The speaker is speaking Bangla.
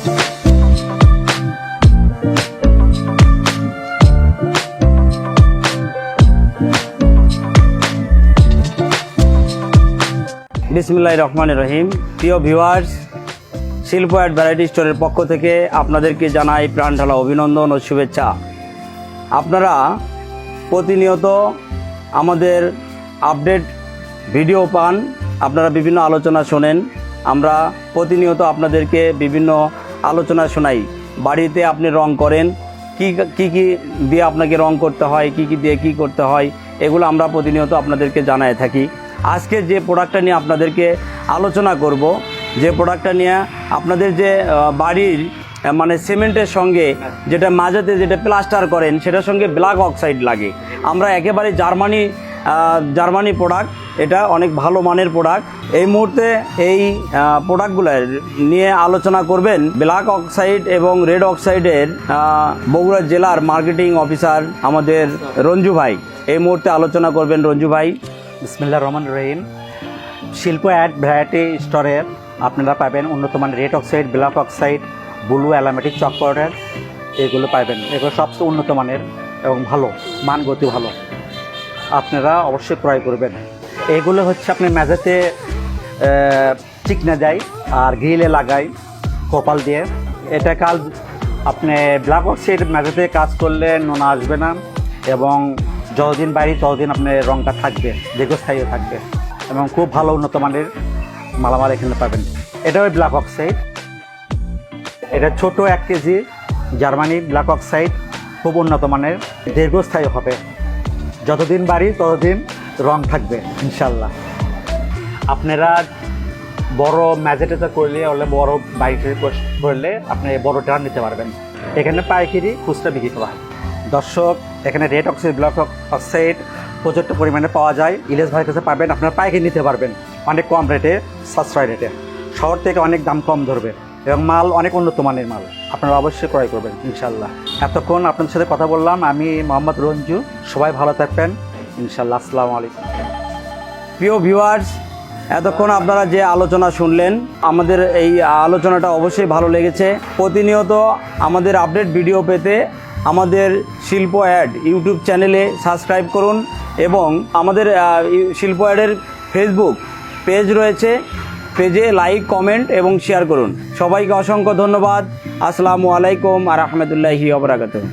বিসমিল্লাহির রহমানির রহিম। প্রিয় ভিউয়ার্স, শিল্প অ্যাড ভ্যারাইটি স্টোরের পক্ষ থেকে আপনাদেরকে জানাই প্রাণঢালা অভিনন্দন ও শুভেচ্ছা। আপনারা প্রতিনিয়ত আমাদের আপডেট ভিডিও পান, আপনারা বিভিন্ন আলোচনা শোনেন। আমরা প্রতিনিয়ত আপনাদেরকে বিভিন্ন আলোচনা শোনাই। বাড়িতে আপনি রং করেন, কি কি দিয়ে আপনাকে রং করতে হয়, কি দিয়ে কি করতে হয়, এগুলো আমরা প্রতিনিয়ত আপনাদেরকে জানায় থাকি। আজকে যে প্রোডাক্টটা নিয়ে আপনাদেরকে আলোচনা করব, যে প্রোডাক্টটা নিয়ে আপনাদের যে বাড়ির মানে সিমেন্টের সঙ্গে যেটা মাঝেতে যেটা প্লাস্টার করেন সেটার সঙ্গে ব্ল্যাক অক্সাইড লাগে। আমরা একেবারে জার্মানি প্রোডাক্ট, এটা অনেক ভালো মানের প্রোডাক্ট। এই মুহূর্তে এই প্রোডাক্টগুলো নিয়ে আলোচনা করবেন ব্ল্যাক অক্সাইড এবং রেড অক্সাইডের বগুড়া জেলার মার্কেটিং অফিসার আমাদের রঞ্জু ভাই। এই মুহূর্তে আলোচনা করবেন রঞ্জু ভাই। বিসমিল্লাহির রহমানির রহিম। শিল্প অ্যাড ভ্যারাইটি স্টোরে আপনারা পাবেন উন্নত মানের red oxide, black oxide, blue aromatic chalk powder, এগুলো পাবেন। এগুলো সবচেয়ে উন্নত মানের এবং ভালো মানগতি ভালো, আপনারা অবশ্যই ক্রয় করবেন। এগুলো হচ্ছে আপনি মেঝেতে চিকনা যায় আর গ্রিলে লাগাই কপাল দিয়ে। এটা কাজ আপনি ব্ল্যাক অক্সাইড মেঝেতে কাজ করলে নোনা আসবে না এবং যতদিন বাইরে ততদিন আপনার রঙটা থাকবে, দীর্ঘস্থায়ী থাকবে এবং খুব ভালো উন্নত মানের মালামাল এখানে পাবেন। এটা ওই ব্ল্যাক অক্সাইড, এটা ছোট 1 কেজি জার্মানি ব্ল্যাক অক্সাইড, খুব উন্নত মানের, দীর্ঘস্থায়ী হবে। যতদিন বাড়ি ততদিন রং থাকবে ইনশাল্লাহ। আপনারা বড় ম্যাজেটেতে করলে হলে বড় বাড়িতে করলে আপনি বড় ড্রাম নিতে পারবেন। এখানে পাইকারি খুচরা বিক্রি করা হয়। দর্শক, এখানে রেড অক্সাইড, ব্ল্যাক অক্সাইড প্রচুর পরিমাণে পাওয়া যায়। ইলিশ ভাইয়ের কাছে পাবেন, আপনারা পাইকারি নিতে পারবেন অনেক কম রেটে, সাশ্রয় রেটে। শহর থেকে অনেক দাম কম ধরবে এবং মাল অনেক উন্নত মানের মাল, আপনারা অবশ্যই ক্রয় করবেন ইনশাল্লাহ। এতক্ষণ আপনাদের সাথে কথা বললাম, আমি মোহাম্মদ রঞ্জু। সবাই ভালো থাকবেন ইনশাল্লাহ। আসসালামু আলাইকুম। প্রিয় ভিউয়ার্স, এতক্ষণ আপনারা যে আলোচনা শুনলেন, আমাদের এই আলোচনাটা অবশ্যই ভালো লেগেছে। প্রতিনিয়ত আমাদের আপডেট ভিডিও পেতে আমাদের শিল্প অ্যাড ইউটিউব চ্যানেলে সাবস্ক্রাইব করুন এবং আমাদের শিল্প অ্যাডের ফেসবুক পেজ রয়েছে, পেজে লাইক, কমেন্ট এবং শেয়ার করুন। সবাইকে অসংখ্য ধন্যবাদ। আসসালামু আলাইকুম ওয়া রাহমাতুল্লাহি ওয়া বারাকাতুহু।